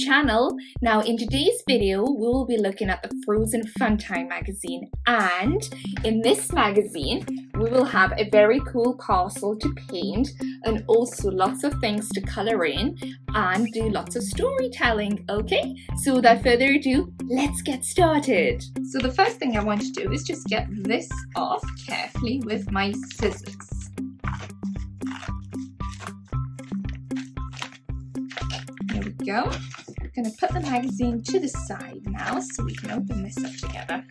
channel. Now in today's video we will be looking at the Frozen Funtime Magazine, and in this magazine we will have a very cool castle to paint and also lots of things to color in and do lots of storytelling. Okay, so without further ado, let's get started. So the first thing I want to do is just get this off carefully with my scissors. There we go. We're going to put the magazine to the side now so we can open this up together.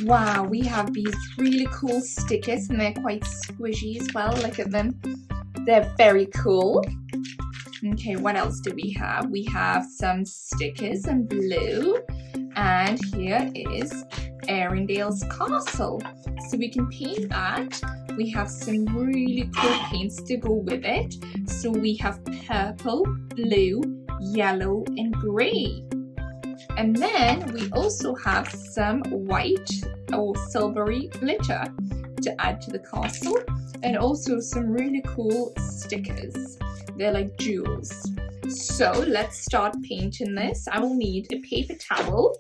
Wow, we have these really cool stickers and they're quite squishy as well. Look at them. They're very cool. Okay, what else do we have? We have some stickers in blue. And here is Arendalle's castle. So we can paint that. We have some really cool paints to go with it. So we have purple, blue, yellow, and grey. And then we also have some white or silvery glitter to add to the castle. And also some really cool stickers. They're like jewels. So let's start painting this. I will need a paper towel.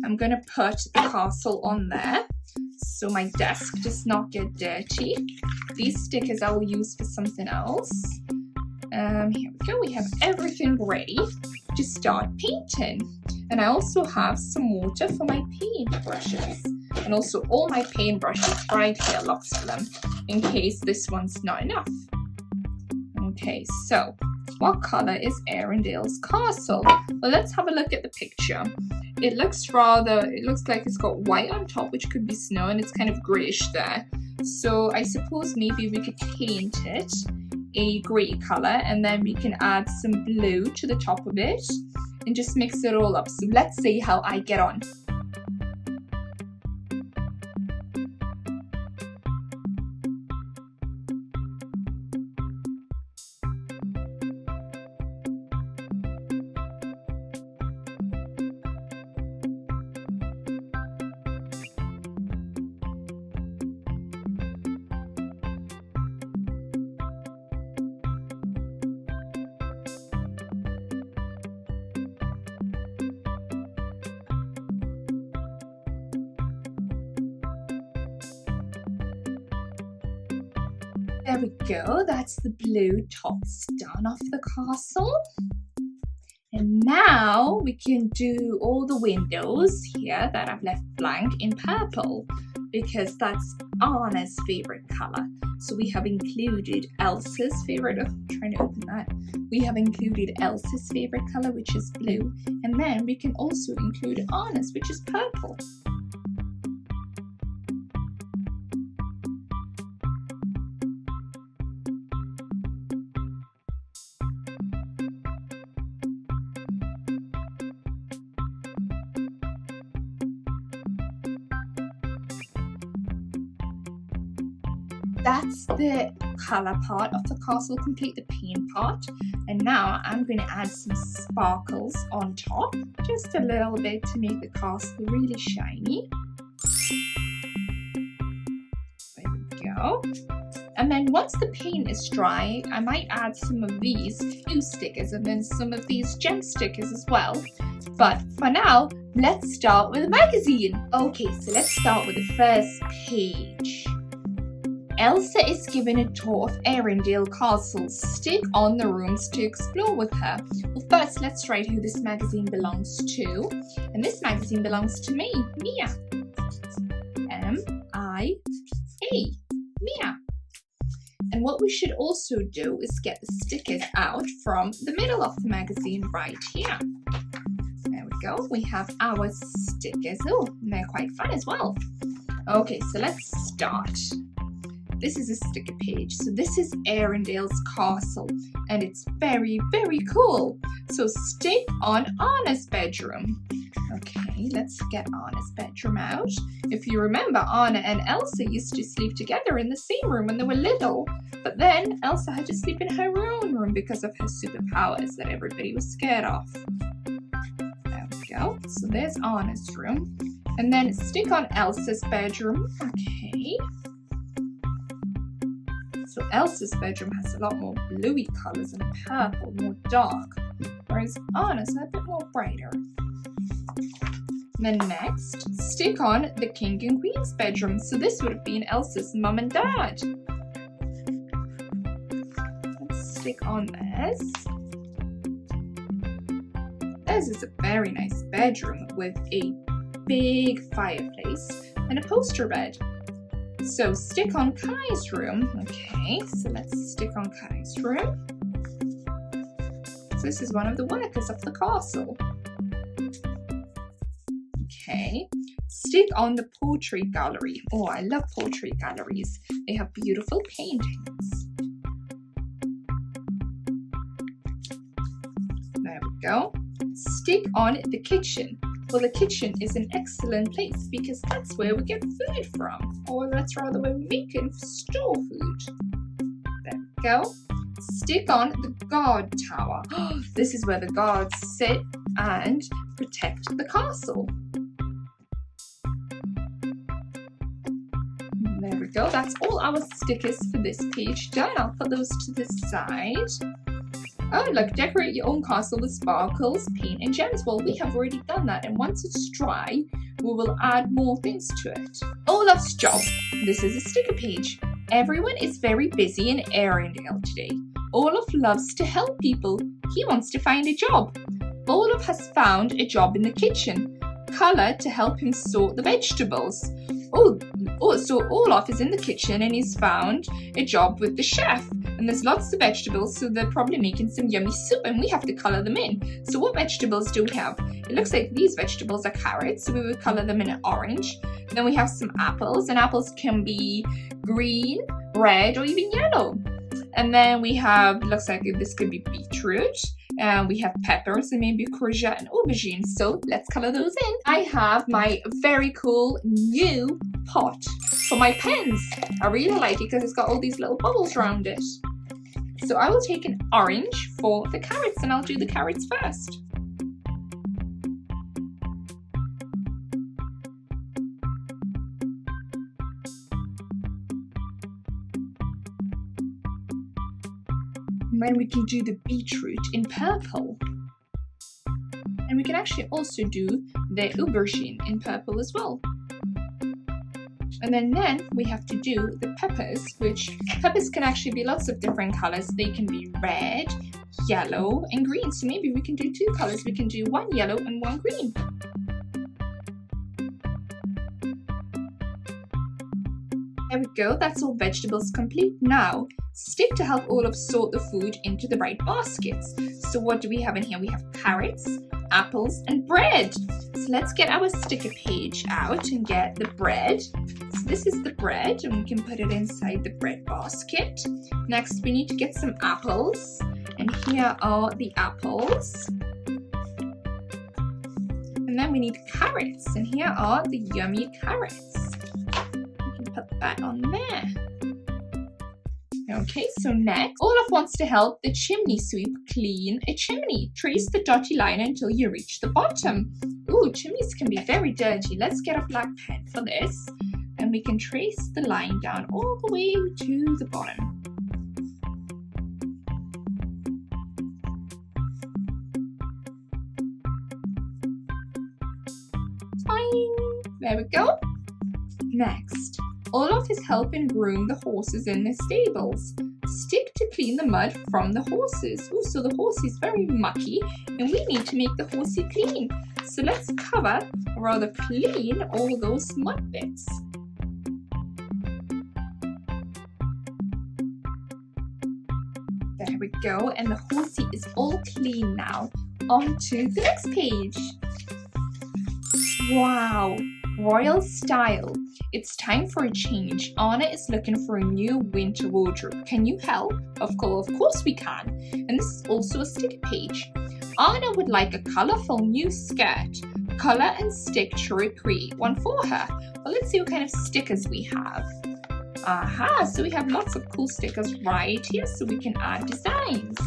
I'm going to put the castle on there so my desk does not get dirty. These stickers I will use for something else. Here we go. We have everything ready to start painting. And I also have some water for my paint brushes. And also all my paint brushes right here, lots of them, in case this one's not enough. Okay, so what color is Arendalle's castle? Well, let's have a look at the picture. It looks like it's got white on top, which could be snow, and it's kind of grayish there. So I suppose maybe we could paint it a grey color, and then we can add some blue to the top of it and just mix it all up. So let's see how I get on. There we go, that's the blue tops done off the castle. And now we can do all the windows here that I've left blank in purple, because that's Anna's favorite color. So we have included Elsa's favorite, I'm trying to open that. We have included Elsa's favorite color, which is blue. And then we can also include Anna's, which is purple. That's the colour part of the castle complete, the paint part. And now I'm going to add some sparkles on top, just a little bit to make the castle really shiny. There we go. And then once the paint is dry, I might add some of these glue stickers and then some of these gem stickers as well. But for now, let's start with the magazine. Okay, so let's start with the first page. Elsa is given a tour of Arendalle Castle. Stick on the rooms to explore with her. Well, first let's write who this magazine belongs to. And this magazine belongs to me, Mia. M-I-A, Mia. And what we should also do is get the stickers out from the middle of the magazine right here. There we go. We have our stickers. Oh, and they're quite fun as well. Okay, so let's start. This is a sticker page. So this is Arendalle's castle and it's very, very cool. So stick on Anna's bedroom. Okay, let's get Anna's bedroom out. If you remember, Anna and Elsa used to sleep together in the same room when they were little. But then Elsa had to sleep in her own room because of her superpowers that everybody was scared of. There we go. So there's Anna's room. And then stick on Elsa's bedroom. Okay. So Elsa's bedroom has a lot more bluey colours and purple, more dark. Whereas Anna's a bit more brighter. Then next, stick on the King and Queen's bedroom. So this would have been Elsa's mum and dad. Let's stick on this. This is a very nice bedroom with a big fireplace and a poster bed. So stick on Kai's room. Okay, so let's stick on Kai's room. So this is one of the workers of the castle. Okay, stick on the portrait gallery. Oh, I love portrait galleries. They have beautiful paintings. There we go. Stick on the kitchen. Well, the kitchen is an excellent place because that's where we get food from. Or that's rather where we make and store food. There we go. Stick on the guard tower. This is where the guards sit and protect the castle. There we go. That's all our stickers for this page done. I'll put those to the side. Oh, look, decorate your own castle with sparkles, paint and gems. Well, we have already done that, and once it's dry, we will add more things to it. Olaf's job. This is a sticker page. Everyone is very busy in Arendelle today. Olaf loves to help people. He wants to find a job. Olaf has found a job in the kitchen. Colour to help him sort the vegetables. So Olaf is in the kitchen and he's found a job with the chef. And there's lots of vegetables, so they're probably making some yummy soup and we have to colour them in. So what vegetables do we have? It looks like these vegetables are carrots, so we would colour them in orange. Then we have some apples, and apples can be green, red, or even yellow. And then we have, looks like this could be beetroot. We have peppers and maybe courgette and aubergine. So let's colour those in. I have my very cool new pot for my pens. I really like it because it's got all these little bubbles around it. So I will take an orange for the carrots and I'll do the carrots first. And then we can do the beetroot in purple. And we can actually also do the aubergine in purple as well. And then we have to do the peppers, which peppers can actually be lots of different colours. They can be red, yellow, and green. So maybe we can do two colours. We can do one yellow and one green. There we go, that's all vegetables complete. Now, stick to help Olaf sort the food into the right baskets. So what do we have in here? We have carrots, apples, and bread. So let's get our sticker page out and get the bread. So this is the bread, and we can put it inside the bread basket. Next, we need to get some apples. And here are the apples. And then we need carrots, and here are the yummy carrots. Put that on there. Okay, so next, Olaf wants to help the chimney sweep clean a chimney. Trace the dotty line until you reach the bottom. Ooh, chimneys can be very dirty. Let's get a black pen for this. And we can trace the line down all the way to the bottom. Fine. There we go. Next, Olaf is helping groom the horses in the stables. Stick to clean the mud from the horses. Oh, so the horse is very mucky and we need to make the horsey clean. So let's cover, or rather clean, all those mud bits. There we go, and the horsey is all clean now. On to the next page. Wow, royal style. It's time for a change. Anna is looking for a new winter wardrobe. Can you help? Of course we can. And this is also a sticker page. Anna would like a colourful new skirt. Colour and stick to recreate one for her. Well, let's see what kind of stickers we have. Aha, so we have lots of cool stickers right here, so we can add designs.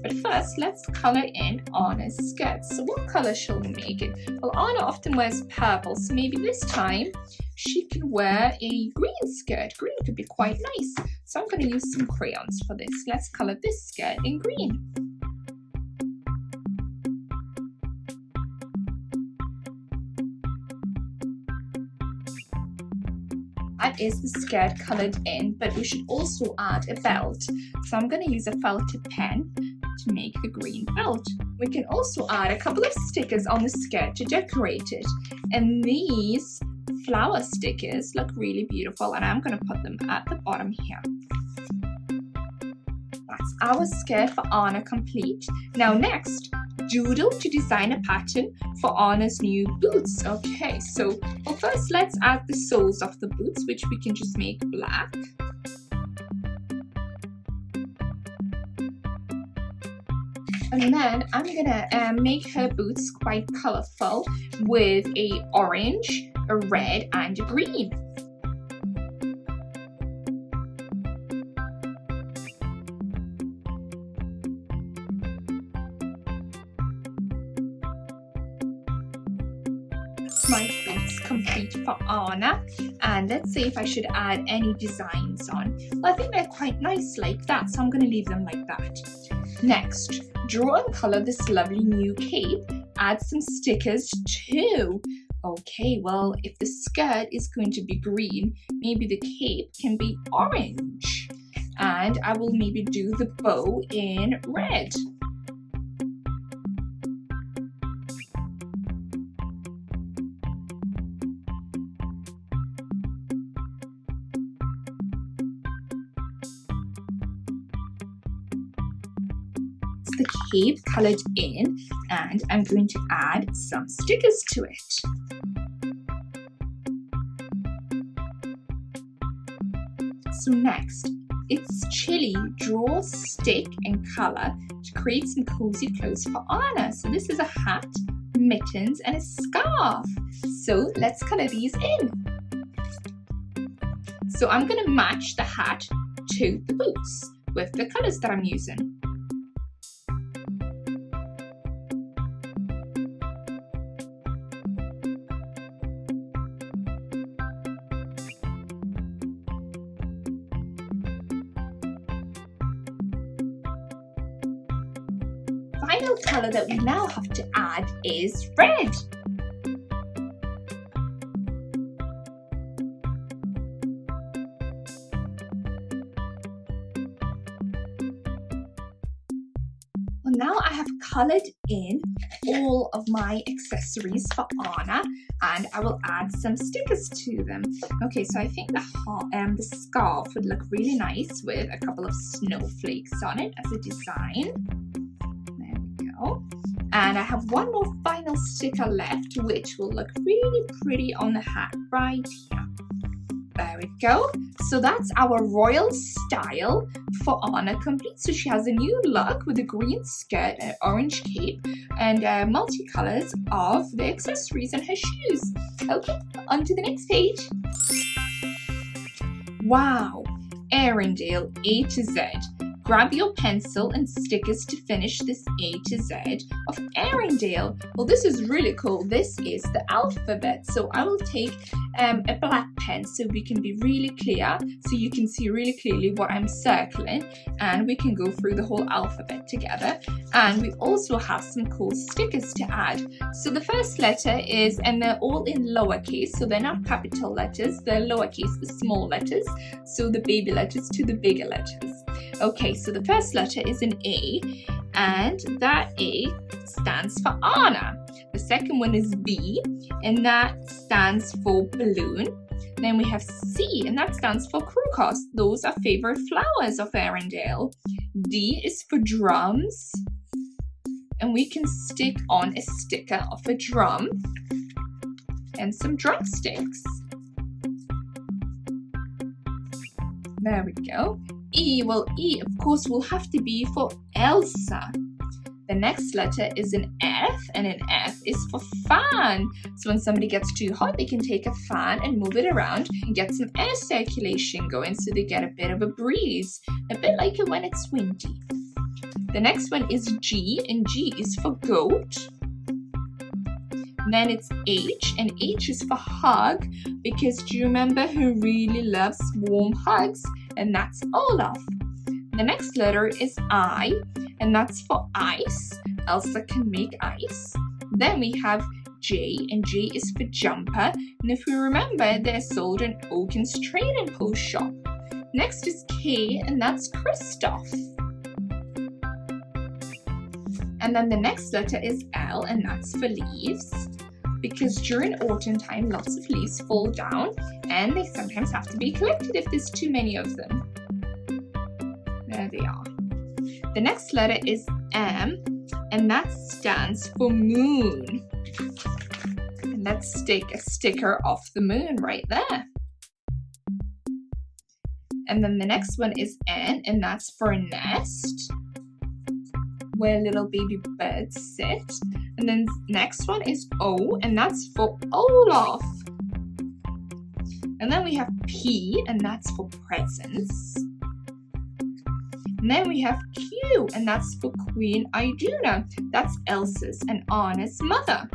But first, let's color in Anna's skirt. So what color shall we make it? Well, Anna often wears purple, so maybe this time she can wear a green skirt. Green could be quite nice. So I'm going to use some crayons for this. Let's color this skirt in green. That is the skirt colored in, but we should also add a belt. So I'm going to use a felted pen to make the green belt. We can also add a couple of stickers on the skirt to decorate it. And these flower stickers look really beautiful, and I'm going to put them at the bottom here. That's our skirt for Anna complete. Now next, doodle to design a pattern for Anna's new boots. Okay, so well, first let's add the soles of the boots, which we can just make black. And then I'm gonna make her boots quite colorful with a orange, a red, and a green. My boots complete for Anna, and let's see if I should add any designs on. Well, I think they're quite nice like that, so I'm going to leave them like that. Next, draw and color this lovely new cape. Add some stickers too. Okay, well, if the skirt is going to be green, maybe the cape can be orange. And I will maybe do the bow in red. The cape colored in, and I'm going to add some stickers to it. So next, it's chilly. Draw, stick, and color to create some cozy clothes for Anna. So this is a hat, mittens, and a scarf. So let's color these in. So I'm going to match the hat to the boots with the colors that I'm using. Final color that we now have to add is red. Well, now I have colored in all of my accessories for Anna, and I will add some stickers to them. Okay, so I think the scarf would look really nice with a couple of snowflakes on it as a design. And I have one more final sticker left, which will look really pretty on the hat right here. There we go. So that's our royal style for Anna complete. So she has a new look with a green skirt, an orange cape, and multicolors of the accessories and her shoes. Okay, on to the next page. Wow, Arendelle A to Z. Grab your pencil and stickers to finish this A to Z of Arendelle. Well, this is really cool. This is the alphabet. So I will take a black pen so we can be really clear, so you can see really clearly what I'm circling, and we can go through the whole alphabet together. And we also have some cool stickers to add. So the first letter is, and they're all in lowercase, so they're not capital letters, they're lowercase, the small letters, so the baby letters to the bigger letters. Okay, so the first letter is an A, and that A stands for Anna. The second one is B, and that stands for balloon. Then we have C, and that stands for crocus. Those are favorite flowers of Arendelle. D is for drums, and we can stick on a sticker of a drum and some drumsticks. There we go. E, well, E, of course, will have to be for Elsa. The next letter is an F, and an F is for fan. So when somebody gets too hot, they can take a fan and move it around and get some air circulation going so they get a bit of a breeze, a bit like it when it's windy. The next one is G, and G is for goat. And then it's H, and H is for hug, because do you remember who really loves warm hugs? And that's Olaf. The next letter is I, and that's for ice. Elsa can make ice. Then we have J, and J is for jumper. And if we remember, they're sold in Oaken's Trading Post shop. Next is K, and that's Kristoff. And then the next letter is L, and that's for leaves. Because during autumn time, lots of leaves fall down, and they sometimes have to be collected if there's too many of them. There they are. The next letter is M, and that stands for moon. And let's stick a sticker of the moon right there. And then the next one is N, and that's for a nest, where little baby birds sit. And then next one is O, and that's for Olaf. And then we have P, and that's for presents. And then we have Q, and that's for Queen Iduna. That's Elsa's and Anna's mother.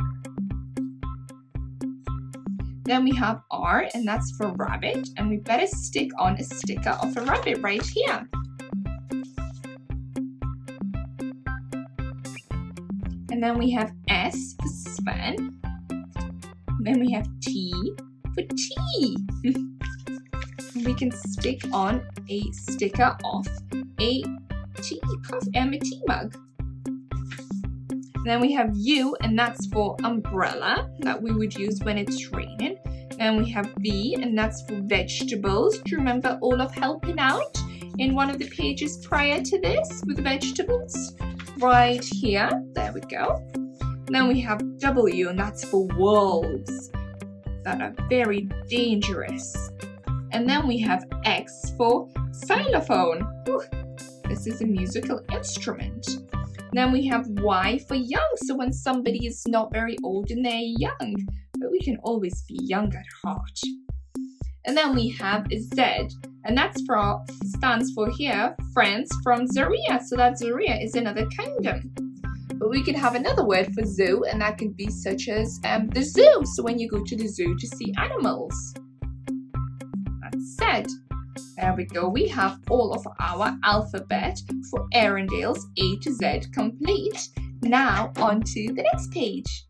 Then we have R, and that's for rabbit. And we better stick on a sticker of a rabbit right here. And then we have S for Sven. And then we have T for tea. We can stick on a sticker of a tea mug. And then we have U, and that's for umbrella that we would use when it's raining. Then we have V, and that's for vegetables. Do you remember Olaf helping out in one of the pages prior to this with the vegetables? Right here, there we go. And then we have W, and that's for wolves that are very dangerous. And then we have X for xylophone. Ooh, this is a musical instrument. Then we have Y for young, so when somebody is not very old and they're young, but we can always be young at heart. And then we have Z, and that stands for here, friends from Zaria. So that Zaria is another kingdom. But we could have another word for zoo, and that could be such as the zoo. So when you go to the zoo to see animals. That's Z. There we go. We have all of our alphabet for Arendale's A to Z complete. Now on to the next page.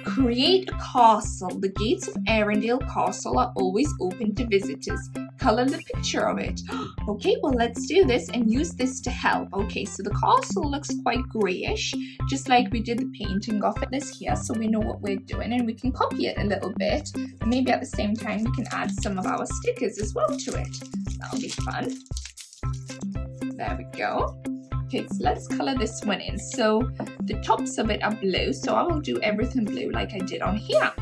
Create a castle. The gates of Arendelle Castle are always open to visitors. Color the picture of it. Okay, well, let's do this and use this to help. Okay, so the castle looks quite grayish, just like we did the painting of it this here, so we know what we're doing and we can copy it a little bit. And maybe at the same time, we can add some of our stickers as well to it. That'll be fun. There we go. Okay, so let's color this one in. So the tops of it are blue, so I will do everything blue like I did on here.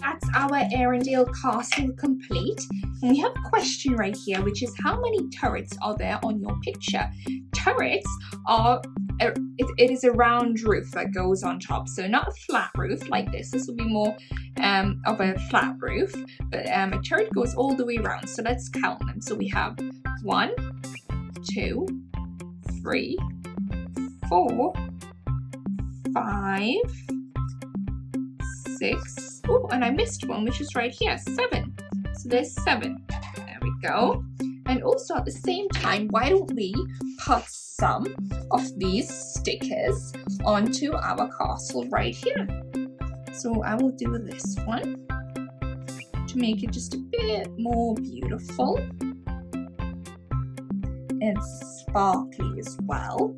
That's our Arendelle Castle complete. And we have a question right here, which is how many turrets are there on your picture? Turrets are, it is a round roof that goes on top. So not a flat roof like this. This will be more of a flat roof. But a turret goes all the way around. So let's count them. So we have 1, 2, 3, 4, 5, 6. Oh, and I missed one, which is right here, 7. So there's 7. There we go. And also at the same time, why don't we put some of these stickers onto our castle right here? So I will do this one to make it just a bit more beautiful and sparkly as well.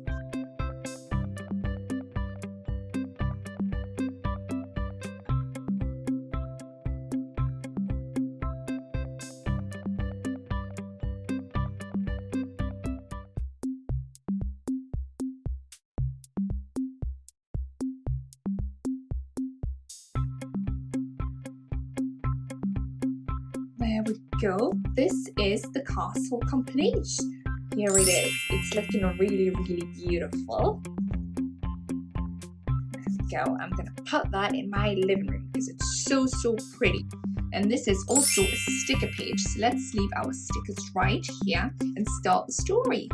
There we go. This is the castle complete. Here it is. It's looking really, really beautiful. There we go. I'm going to put that in my living room because it's so, so pretty. And this is also a sticker page. So let's leave our stickers right here and start the story.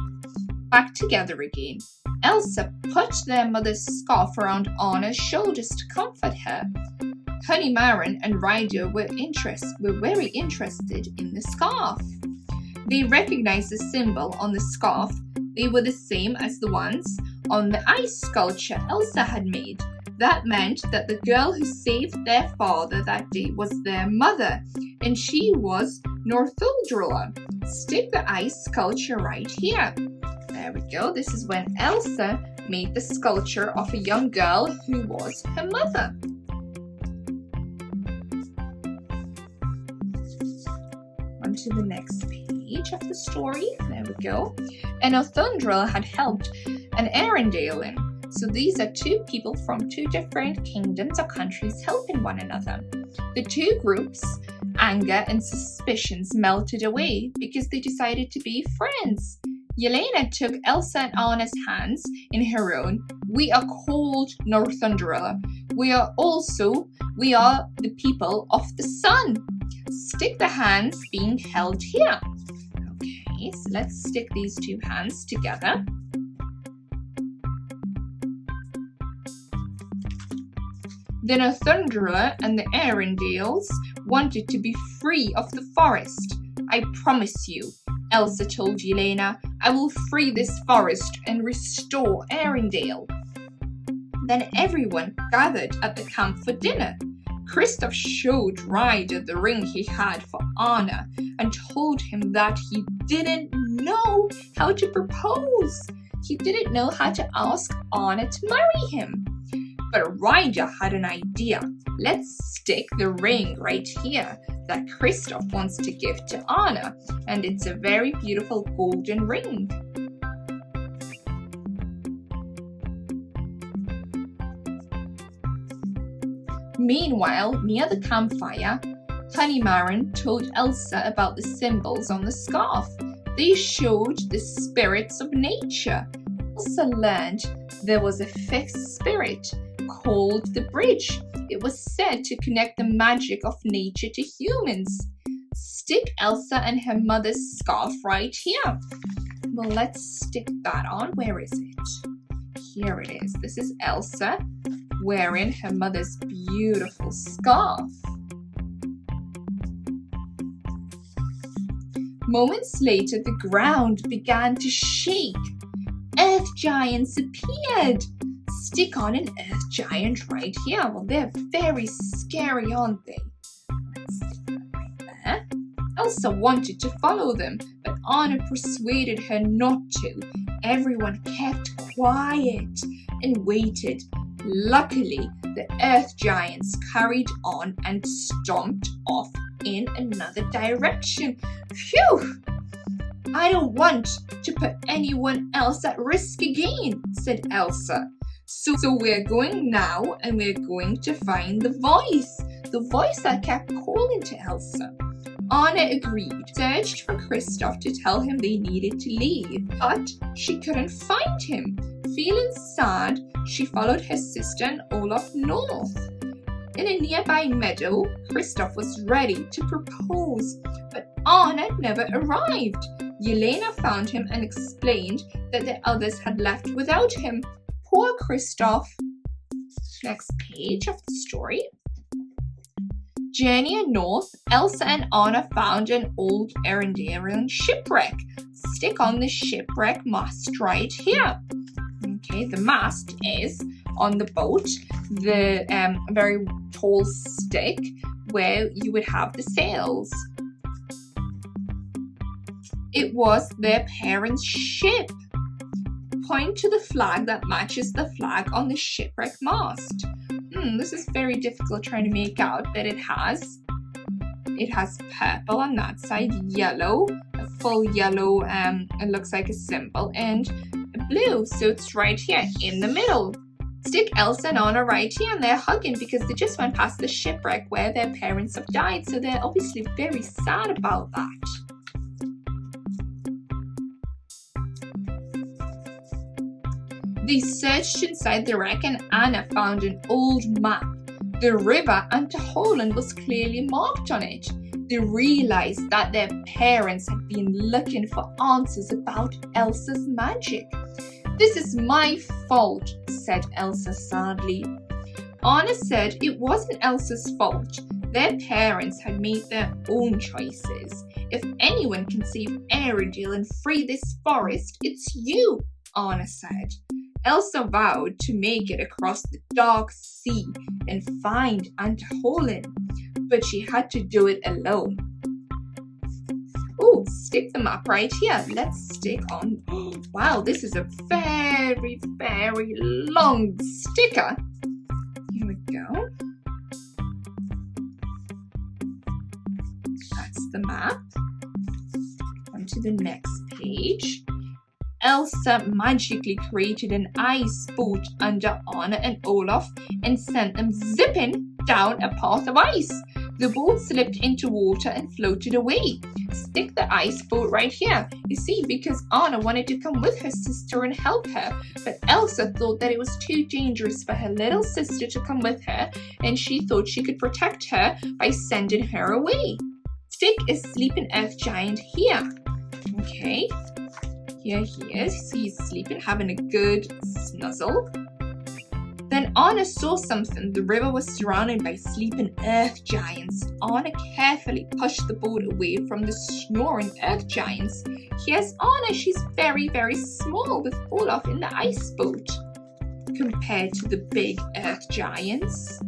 Back together again. Elsa put their mother's scarf around Anna's shoulders to comfort her. Honey Maren and Ryder were very interested in the scarf. They recognized the symbol on the scarf. They were the same as the ones on the ice sculpture Elsa had made. That meant that the girl who saved their father that day was their mother, and she was Northuldrala. Stick the ice sculpture right here. There we go. This is when Elsa made the sculpture of a young girl who was her mother. On to the next page of the story. There we go. And Northuldrala had helped an Arendelle. So these are two people from two different kingdoms or countries helping one another. The two groups' anger and suspicions melted away because they decided to be friends. Yelena took Elsa and Anna's hands in her own. We are called Northuldrala. We are the people of the sun. Stick the hands being held here. Okay, so let's stick these two hands together. The Northuldrala and the Arendelles wanted to be free of the forest. I promise you, Elsa told Yelena, I will free this forest and restore Arendelle. Then everyone gathered at the camp for dinner. Kristoff showed Ryder the ring he had for Anna and told him that he didn't know how to propose. He didn't know how to ask Anna to marry him. But Ryder had an idea. Let's stick the ring right here that Kristoff wants to give to Anna, and it's a very beautiful golden ring. Meanwhile, near the campfire, Honey Maren told Elsa about the symbols on the scarf. They showed the spirits of nature. Elsa learned there was a fifth spirit called the bridge. It was said to connect the magic of nature to humans. Stick Elsa and her mother's scarf right here. Well, let's stick that on. Where is it? Here it is. This is Elsa wearing her mother's beautiful scarf. Moments later, the ground began to shake. Earth giants appeared. Stick on an earth giant right here. Well, they're very scary, aren't they? Let's stick that right there. Elsa wanted to follow them, but Anna persuaded her not to. Everyone kept quiet and waited. Luckily, the earth giants carried on and stomped off in another direction. Phew! I don't want to put anyone else at risk again, said Elsa. So we're going now and we're going to find the voice that kept calling to Elsa. Anna agreed, searched for Kristoff to tell him they needed to leave, but she couldn't find him. Feeling sad, she followed her sister and Olaf north. In a nearby meadow, Kristoff was ready to propose, but Anna never arrived. Yelena found him and explained that the others had left without him. Poor Kristoff. Next page of the story. Journeying north, Elsa and Anna found an old Arendalle shipwreck. Stick on the shipwreck mast right here. Okay, the mast is on the boat, the very tall stick where you would have the sails. It was their parents' ship. Point to the flag that matches the flag on the shipwreck mast. This is very difficult trying to make out, but it has purple on that side, yellow, a full yellow, it looks like a symbol, and blue, so it's right here in the middle. Stick Elsa and Anna right here, and they're hugging because they just went past the shipwreck where their parents have died, so they're obviously very sad about that. They searched inside the wreck and Anna found an old map. The river Arendalle was clearly marked on it. They realized that their parents had been looking for answers about Elsa's magic. "This is my fault," said Elsa sadly. Anna said it wasn't Elsa's fault. Their parents had made their own choices. "If anyone can save Arendelle and free this forest, it's you," Anna said. Elsa vowed to make it across the dark sea and find Arendalle, but she had to do it alone. Oh, stick the map right here. Let's stick on. Wow, this is a very, very long sticker. Here we go. That's the map. On to the next page. Elsa magically created an ice boat under Anna and Olaf and sent them zipping down a path of ice. The boat slipped into water and floated away. Stick the ice boat right here. You see, because Anna wanted to come with her sister and help her, but Elsa thought that it was too dangerous for her little sister to come with her, and she thought she could protect her by sending her away. Stick a sleeping earth giant here. Okay. Here he is. See, he's sleeping, having a good snuzzle. Then Anna saw something. The river was surrounded by sleeping earth giants. Anna carefully pushed the boat away from the snoring earth giants. Here's Anna. She's very, very small with Olaf in the ice boat compared to the big earth giants.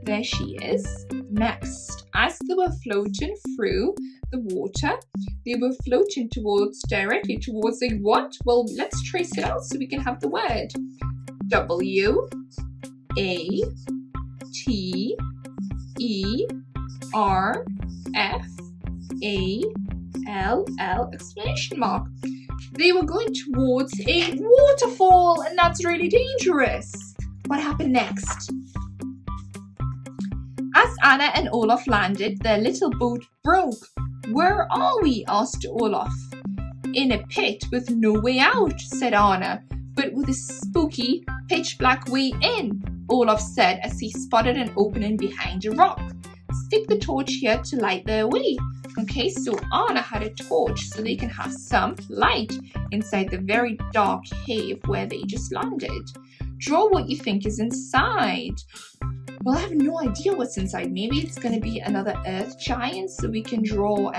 There she is. Next, as they were floating through the water, they were floating directly towards a what? Well, let's trace it out so we can have the word. WATERFALL exclamation mark. They were going towards a waterfall, and that's really dangerous. What happened next? As Anna and Olaf landed, their little boat broke. "Where are we?" asked Olaf. "In a pit with no way out," said Anna, "but with a spooky, pitch-black way in," Olaf said as he spotted an opening behind a rock. "Stick the torch here to light their way." Okay, so Anna had a torch so they can have some light inside the very dark cave where they just landed. Draw what you think is inside. Well, I have no idea what's inside. Maybe it's going to be another earth giant, so we can draw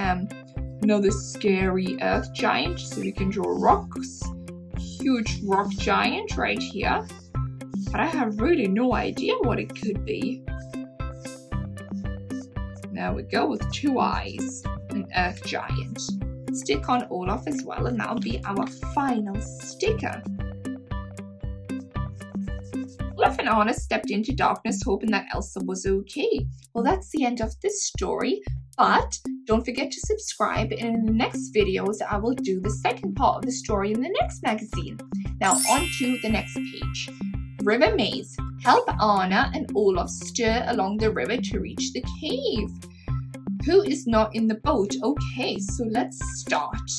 another scary earth giant, so we can draw rocks. Huge rock giant right here. But I have really no idea what it could be. There we go, with 2 eyes. An earth giant. Stick on Olaf as well, and that'll be our final sticker. Olaf and Anna stepped into darkness hoping that Elsa was okay. Well, that's the end of this story, but don't forget to subscribe, and in the next videos I will do the second part of the story in the next magazine. Now on to the next page. River Maze. Help Anna and Olaf stir along the river to reach the cave. Who is not in the boat? Okay, so let's start.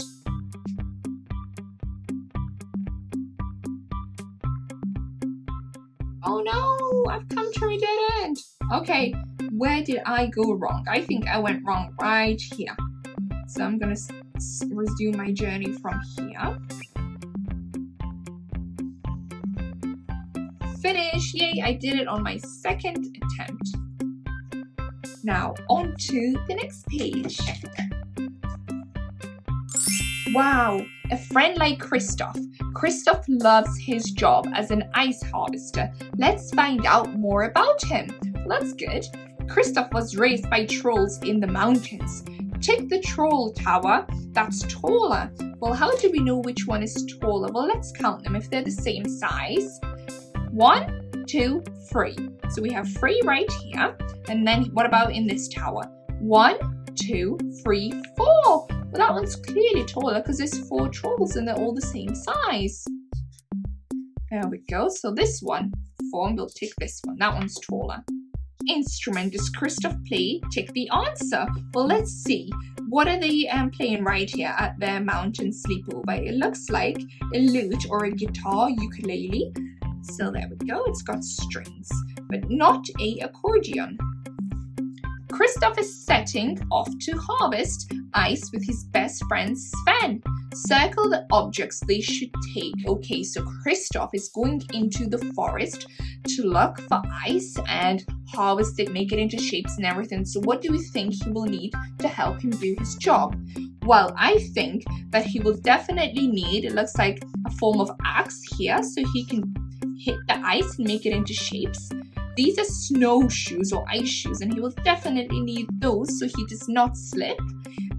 Oh no, I've come to a dead end. Okay, where did I go wrong? I think I went wrong right here. So I'm going to resume my journey from here. Finish! Yay, I did it on my second attempt. Now, on to the next page. Wow, a friend like Kristoff. Kristoff loves his job as an ice harvester. Let's find out more about him. Well, that's good. Kristoff was raised by trolls in the mountains. Check the troll tower. That's taller. Well, how do we know which one is taller? Well, let's count them if they're the same size. 1, 2, 3. So we have 3 right here. And then what about in this tower? 1, 2, 3, 4. Well, that one's clearly taller because there's 4 trolls and they're all the same size. There we go. So this one, form, we'll take this one. That one's taller. Instrument, does Kristoff play? Take the answer. Well, let's see. What are they playing right here at their mountain sleepover? It looks like a lute or a guitar, ukulele. So there we go. It's got strings, but not a accordion. Kristoff is setting off to harvest ice with his best friend Sven. Circle the objects they should take. Okay, so Kristoff is going into the forest to look for ice and harvest it, make it into shapes and everything. So what do we think he will need to help him do his job? Well, I think that he will definitely need, it looks like a form of axe here, so he can hit the ice and make it into shapes. These are snowshoes or ice shoes, and he will definitely need those so he does not slip.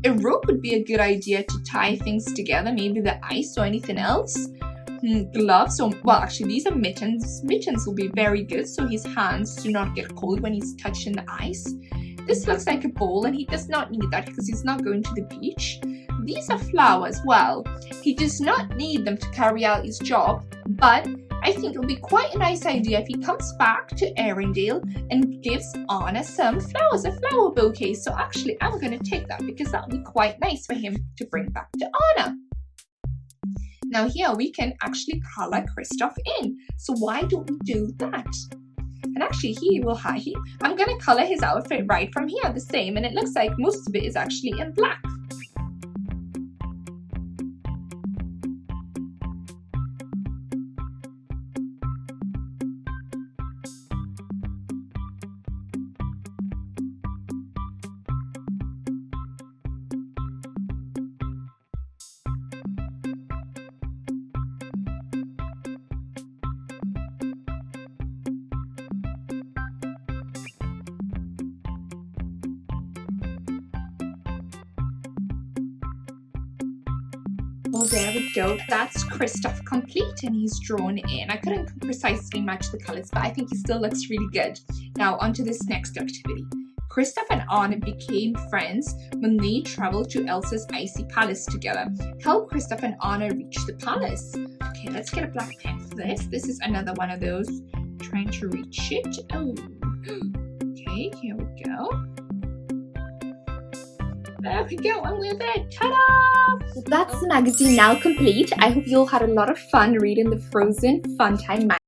A rope would be a good idea to tie things together, maybe the ice or anything else. Gloves, well, actually these are mittens. Mittens will be very good so his hands do not get cold when he's touching the ice. This looks like a bowl, and he does not need that because he's not going to the beach. These are flowers. Well, he does not need them to carry out his job, but I think it would be quite a nice idea if he comes back to Arendelle and gives Anna some flowers, a flower bouquet. So actually, I'm going to take that because that would be quite nice for him to bring back to Anna. Now here we can actually color Kristoff in. So why don't we do that? And actually I'm going to color his outfit right from here the same. And it looks like most of it is actually in black. Well, there we go. That's Kristoff complete, and he's drawn in. I couldn't precisely match the colors, but I think he still looks really good. Now, on to this next activity. Kristoff and Anna became friends when they traveled to Elsa's icy palace together. Help Kristoff and Anna reach the palace. Okay, let's get a black pen for this. This is another one of those trying to reach it. Oh, okay, here we go. There we go, and we're there. Ta-da! Well, that's the magazine now complete. I hope you all had a lot of fun reading the Frozen Funtime Magazine.